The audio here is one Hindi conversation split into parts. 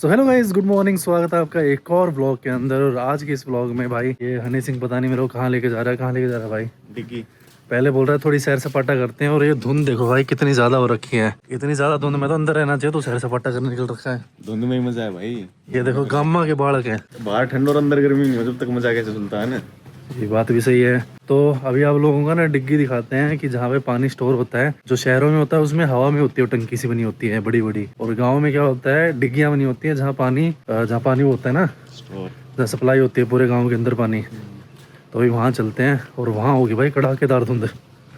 So hello guys, good morning. स्वागत है आपका एक और ब्लॉग के अंदर। और आज के इस ब्लॉग में भाई ये हनी सिंह पता नहीं मेरे को कहाँ लेके जा रहा है, कहाँ लेके जा रहा है भाई। डिग्गी। पहले बोल रहा है थोड़ी सैर सपाटा करते हैं। और ये धुंध देखो भाई कितनी ज्यादा हो रखी है। इतनी ज्यादा धुंध में तो अंदर रहना चाहिए, तो सैर सपाटा करने निकल रखा है। धुंध में ही मजा है भाई। ये देखो गामा के बालक है। बाहर ठंड और अंदर गर्मी नहीं हो, जब तक मजा कैसे सुनता है ना। ये बात भी सही है। तो अभी आप लोगों का ना डिग्गी दिखाते हैं कि जहाँ पे पानी स्टोर होता है। जो शहरों में होता है उसमें हवा में होती है, टंकी सी बनी होती है बड़ी बड़ी। और गाँव में क्या होता है, डिग्गियाँ बनी होती है जहाँ पानी वो होता है ना, स्टोर जहाँ सप्लाई होती है पूरे गाँव के अंदर पानी। तो अभी वहाँ चलते हैं और वहाँ होगी भाई कड़ाकेदार धुंध।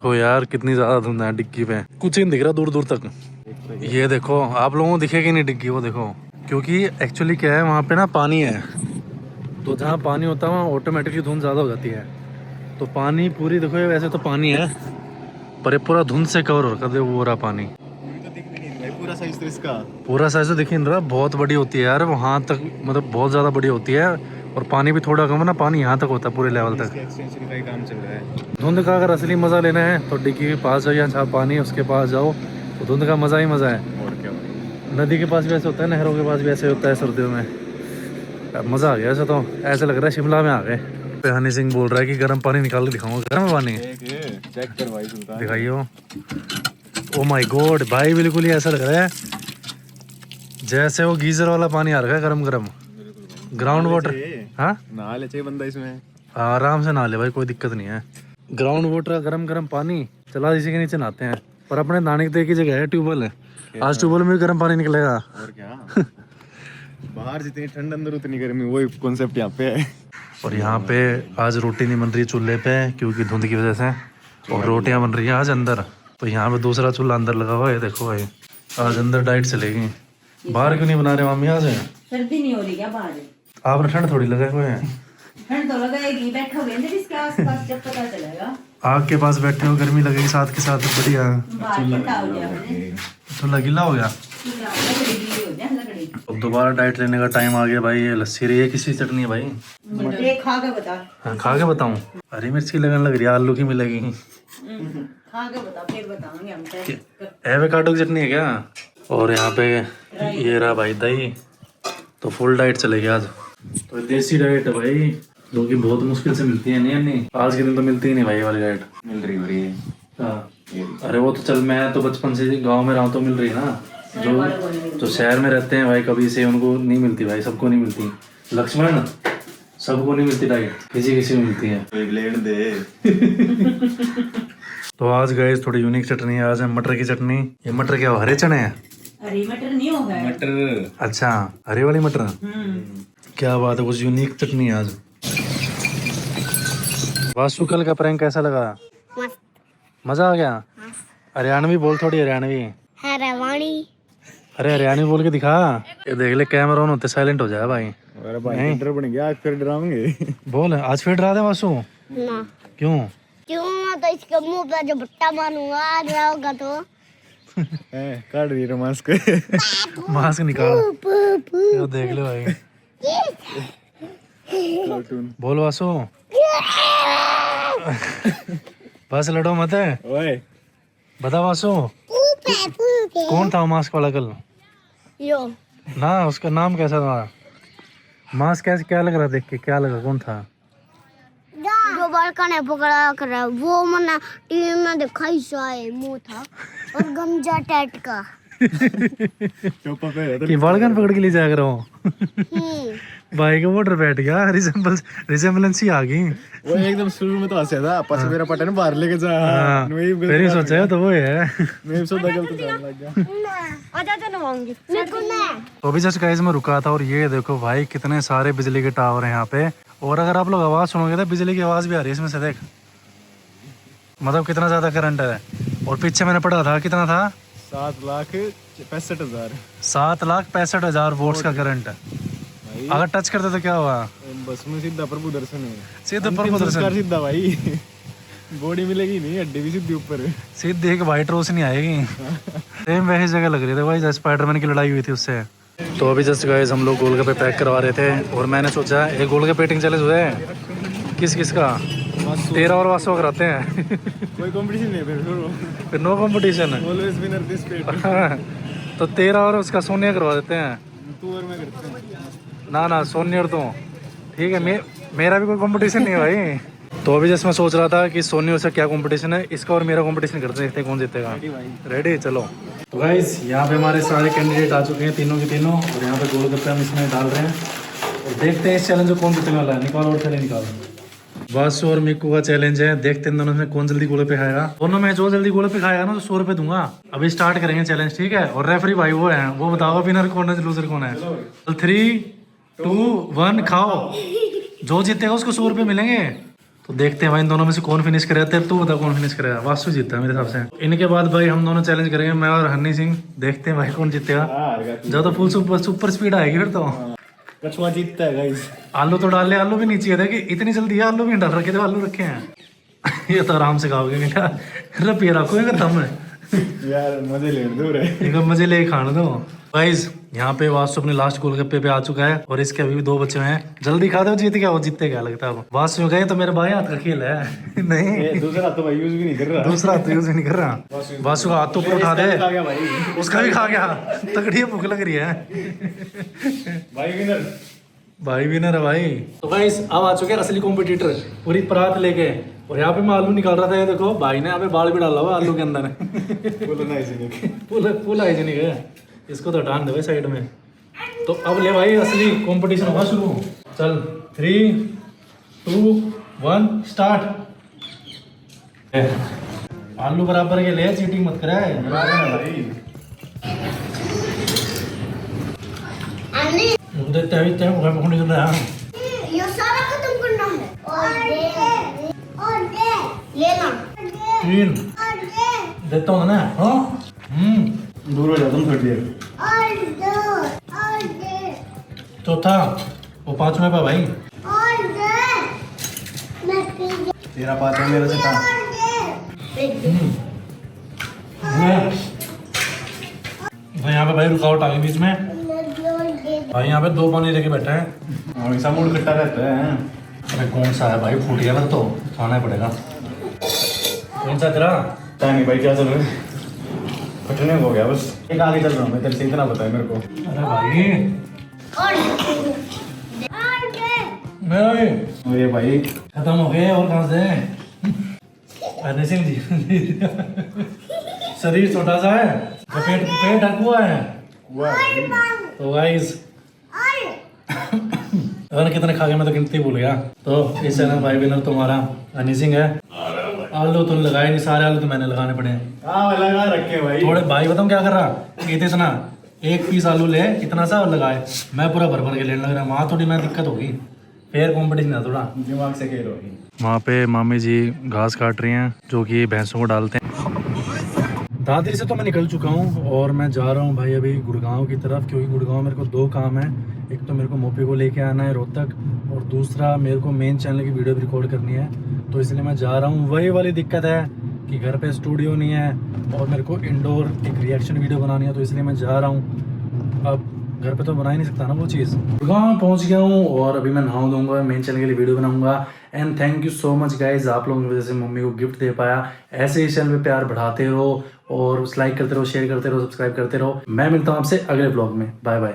ओ यार कितनी ज्यादा धुंध है डिग्गी पे, कुछ ही नहीं दिख रहा दूर दूर तक। ये देखो आप लोगों को दिखेगी नहीं डिग्गी, वो देखो। क्योंकि एक्चुअली क्या है, वहाँ पे ना पानी है, तो जहाँ पानी होता है वहाँ ऑटोमेटिकली धुंध ज़्यादा हो जाती है। तो पानी पूरी देखो, ये वैसे तो पानी है पर ये पूरा धुंध से कवर हो कर वो रहा पानी। पूरा साइज तो इसका पूरा साइज तो दिख ही नहीं रहा, बहुत बड़ी होती है यार वहाँ तक, मतलब बहुत ज़्यादा बड़ी होती है। और पानी भी थोड़ा कम है ना, पानी यहाँ तक होता है पूरे लेवल तक। एक्सटेंशन का ही काम चल रहा है। धुंध का अगर असली मज़ा लेना है तो डिग्गी के पास जाओ, या जहाँ पानी है उसके पास जाओ, तो धुंध का मज़ा ही मज़ा है। और क्या भाई, नदी के पास भी ऐसे होता है, नहरों के पास भी ऐसे होता है सर्दियों में। मज़ा आ गया ऐसे, तो ऐसा लग रहा है शिमला में आ गए। पे हनी सिंह बोल रहा है कि गर्म पानी निकाल के दिखाऊंगा। गर्म पानी चेक कर भाई सुल्तान। दिखाइए। ओ माय गॉड भाई, बिल्कुल ही ऐसा लग रहा है जैसे वो गीजर वाला पानी आ रहा है, गरम गरम ग्राउंड वाटर। हाँ नहा ले चाहिए बंदा इसमें। आराम से नहा ले भाई, कोई दिक्कत नहीं है। ग्राउंड वाटर गरम गरम पानी चला इसी के नीचे नहाते हैं। पर अपने नहाने की जगह है ट्यूबवेल है, आज ट्यूबवेल में भी गर्म पानी निकलेगा। और क्या बाहर जितनी ठंड अंदर उतनी गर्मी, वही कॉन्सेप्ट यहाँ पे है। और यहाँ पे आज रोटी नहीं बन रही चूल्हे पे क्योंकि धुंध की वजह से, और रोटियाँ बन रही हैं आज अंदर। तो यहाँ पे दूसरा चूल्हा अंदर लगा हुआ है, देखो भाई आज अंदर डाइट चलेगी। बाहर क्यों नहीं बना रहे मामी? आज सर्दी नहीं हो रही क्या बाहर? आपने ठंड थोड़ी लगा हुए हैं। ठंड तो लगाएगी, बैठो गेंदे इसके आसपास, जब पता चलेगा। आग के पास बैठे हो, गर्मी लगेगी साथ के साथ, बढ़िया। बाहर ठंडा हो गया हमने, चूल्हा गीला हो गया। लकड़ी गीली हो जाए लकड़ी। अब दोबारा डाइट लेने का टाइम आ गया भाई। ये लस्सी रही है, किसी चटनी है भाई? ये खा के बता। हाँ, खा के बताऊं? हरी मिर्च की लगन लग रही है, आलू की मिलेगी। खा के बता, फिर बताएंगे हम तो। एवोकाडो की चटनी है क्या? और यहाँ पे ये रहा भाई दही। तो फुल डाइट चलेगी आज। तो देसी डाइट है भाई, जो कि बहुत मुश्किल से मिलती है। नहीं आज के दिन तो मिलती ही नहीं भाई ये वाली डाइट। मिल रही हो रही है। हाँ अरे वो तो चल, मैं तो बचपन से गांव में रहा हूँ तो मिल रही है ना। जो शहर में रहते हैं भाई कभी से, उनको नहीं मिलती भाई, सबको नहीं मिलती। लक्ष्मण सबको नहीं मिलती डाइट, किसी किसी को मिलती है। एक लेट दे। तो आज गए थोड़ी यूनिक चटनी है। आज है मटर की चटनी। ये मटर क्या, हरे चने हैं? हरी मटर नहीं होगा, मटर। अच्छा हरे वाली मटर। क्या बात है, कुछ यूनिक चटनी है आज। वासु कल का प्रैंक कैसा लगा? मजा आ गया। हरियाणवी बोल, थोड़ी हरियाणवी। अरे हरियाणवी बोल के दिखा। ये देख ले कैमरा ऑन होते साइलेंट हो जाए भाई। अरे भाई डर बन गया, आज फिर डराएंगे। बोल आज फिर डरा दे वासु। ना क्यों? क्यों? मैं तो इसके मुंह पे जो भट्टा मारूंगा, आ रहा होगा तो काट रही है मास्क। मास्क निकाल, ये देख ले भाई। बोल वासु। बस लड़ो मत है। ओए बता वासु, कौन था मास्क वाला कल? यो ना उसका नाम कैसा था? मास्क कैसे, क्या लग रहा देख के, क्या लगा, कौन था? जो बड़का ने पकड़ा कर रहा है, वो मैंने टीवी में देखा ही साए मुंह था और गमजा टाइट का। टोपा पे कि बालगन पकड़ के ले जाया करो। भाई का मोटर बैठ गया, रिजेम्बलेंस ही आ गई। वो एकदम शुरू में तो हंसा था, पास मेरा पटा ने बाहर लेके जा। हाँ, फिर ही सोचा तो वो है। मैं सोचा गलत जाने लग गया। आजा तो नवाऊंगी मेरे को ना। तो अभी जस्ट गाइस में रुका था और ये देखो भाई कितने सारे बिजली के टावर हैं यहाँ पे। और अगर आप लोग आवाज सुनोगे तो बिजली की आवाज भी आ रही है इसमें से, देख मतलब कितना ज्यादा करंट है। और पीछे मैंने पढ़ा था कितना था, 7,65,000। 7,65,000 वोल्ट्स का करंट है। अगर टच करते तो क्या हुआ? बस में सीधा प्रभु दर्शन है, सीधे अंतिम प्रभु संस्कार दर्शन, सीधा भाई। बॉडी मिलेगी नहीं, हड्डी भी सीधी ऊपर। सीधे एक वाइट रोशनी आएगी। सेम वैसी जगह लग रही थी भाई जैसे स्पाइडरमैन की लड़ाई हुई थी उससे। तो अभी जस्ट गाइस हम लोग गोलगप्पे पैक करवा रहे थे और मैंने सोचा एक गोलगप्पे पेटिंग चैलेंज हुआ है। किस किस का? तेरा और वासु कराते हैं। कोई कंपटीशन नहीं, फिर no competition. Always winner this pet. तो तेरा और उसका सोनिया करवा देते हैं। तू और मैं करते हैं। ना ना सोनी और तो ठीक है। मेरा भी कोई कंपटीशन नहीं है भाई। तो अभी जैसे मैं सोच रहा था कि सोनी और से क्या कंपटीशन है, इसका और मेरा कंपटीशन करते हैं, देखते हैं कौन जीतेगा। रेडी चलो। तो गाइस यहाँ पे हमारे सारे कैंडिडेट आ चुके हैं, तीनों के तीनों, और यहाँ पे गोलगप्पे हम इसमें डाल रहे हैं और देखते हैं इस चैलेंज को कौन जीतने वाला है। निकालो और थैले निकालो। वासु और मिक्कू का चैलेंज है, देखते हैं दोनों में कौन जल्दी गोलगप्पे खाएगा। दोनों में जो जल्दी गोलगप्पे खाएगा ना तो 100 रुपये दूंगा। अभी स्टार्ट करेंगे चैलेंज, ठीक है। और रेफरी भाई वो है, वो बताओ विनर कौन है लूजर कौन है। 3, 2, 1 खाओ। जो जीतेगा उसको 100 रुपये मिलेंगे। तो देखते हैं भाई इन दोनों में से कौन फिनिश करेगा। तू बता कौन फिनिश करेगा। वासु जीतता है मेरे हिसाब से। इनके बाद भाई हम दोनों चैलेंज करेंगे, मैं और हनी सिंह। देखते हैं भाई कौन जीतेगा। जब तो फुल सुपर स्पीड आएगी फिर तो कछुआ जीतता है गाइस। आलू तो डाल ले, आलू भी नीचे है कि इतनी जल्दी आलू भी नहीं डाल रखे थे, आलू रखे हैं। ये तो आराम से खाओगे क्या रपिए रखो दम है यार मजे ले दो रे। मजे ले खाने दो। गाइस यहाँ पे वासु अपने लास्ट गोलगप्पे पे आ चुका है और इसके अभी भी 2 बच्चे हैं। जल्दी खा दो, जीत गया वो, जीतते क्या लगता है। वासु गए तो मेरे भाई हाथ का खेल है। नहीं दूसरा तो भाई यूज भी नहीं कर रहा। दूसरा हाथ यूज नहीं कर रहा। वासु का हाथ तो ऊपर उठा दे, उसका भी खा गया। तगड़ी भूख लग रही है भाई विनर। भाई विनर है भाई। तो गाइस अब आ चुके हैं असली कॉम्पिटिटर पूरी परात लेके। और यहाँ पे मैं आलू निकाल रहा था, ये देखो भाई ने यहाँ पे बाल भी डाला हुआ आलू के अंदर। फुल हाइजीनिक है। इसको तो हटान दे साइड में। तो अब ले भाई असली कंपटीशन होगा शुरू। चल 3, 2, 1 स्टार्ट। आलू बराबर के ले, चीटिंग मत करे भाई। देखते हैं ये सारा खत्म करना है। और दे लेना। 3 देता हूँ ना। हाँ दूर हो जाता हूँ थोड़ी देर। और दे चौथा वो 5वें पे भाई। और दे मैं पी तेरा 5वां मेरा से था। तो यहाँ पे भाई रुकावट आ गई बीच में। भाई यहाँ पे 2 पानी लेके बैठा है। हमेशा मूड खट्टा रहता है। अरे कौन सा है भाई, फूट गया ना तो खाना ही पड़ेगा। कौन सा तेरा? पता नहीं भाई क्या चल रहा है, फटने हो गया बस। एक आगे चल रहा हूँ मैं, तेरे से इतना पता है मेरे को। अरे भाई मेरा भी और ये भाई खत्म हो गए। और कहाँ से? हनी सिंह जी शरीर छोटा सा है, पेट ढक हुआ है। तो गाइस अगर कितने खा गए मैं तो गिनती भूल गया। तो इस चैनल भाई विनर तुम्हारा हनी सिंह है। आलू तुमने लगाए नहीं, सारे आलू तो मैंने लगाने पड़े हैं। हाँ लगा रखे भाई। थोड़े भाई बताऊँ क्या कर रहा, इतना 1 पीस आलू ले, इतना सा और लगाए। मैं पूरा भर भर के लेने लग रहा। वहाँ थोड़ी मैं दिक्कत होगी, फेयर कॉम्पिटिशन है थोड़ा, दिमाग से खेल होगी। वहाँ पे मामी जी घास काट रही हैं जो कि भैंसों को डालते हैं। दादरी से तो मैं निकल चुका हूँ और मैं जा रहा हूँ भाई अभी गुड़गांव की तरफ, क्योंकि गुड़गांव मेरे को 2 काम है। एक तो मेरे को मोपी को लेके आना है रोहतक, और दूसरा मेरे को मेन चैनल की वीडियो भी रिकॉर्ड करनी है। तो इसलिए मैं जा रहा हूँ। वही वाली दिक्कत है कि घर पे स्टूडियो नहीं है और मेरे को इंडोर एक रिएक्शन वीडियो बनानी है, तो इसलिए मैं जा रहा हूँ। अब घर पे तो बना ही नहीं सकता ना वो चीज़। गुड़गांव पहुँच गया हूँ और अभी मैं नहा दूंगा, मेन चैनल के लिए वीडियो बनाऊंगा। And thank you so much guys, आप लोगों की वजह से मम्मी को गिफ्ट दे पाया। ऐसे ही चैनल पे प्यार बढ़ाते रहो और लाइक करते रहो, शेयर करते रहो, सब्सक्राइब करते रहो। मैं मिलता हूँ आपसे अगले ब्लॉग में। Bye bye.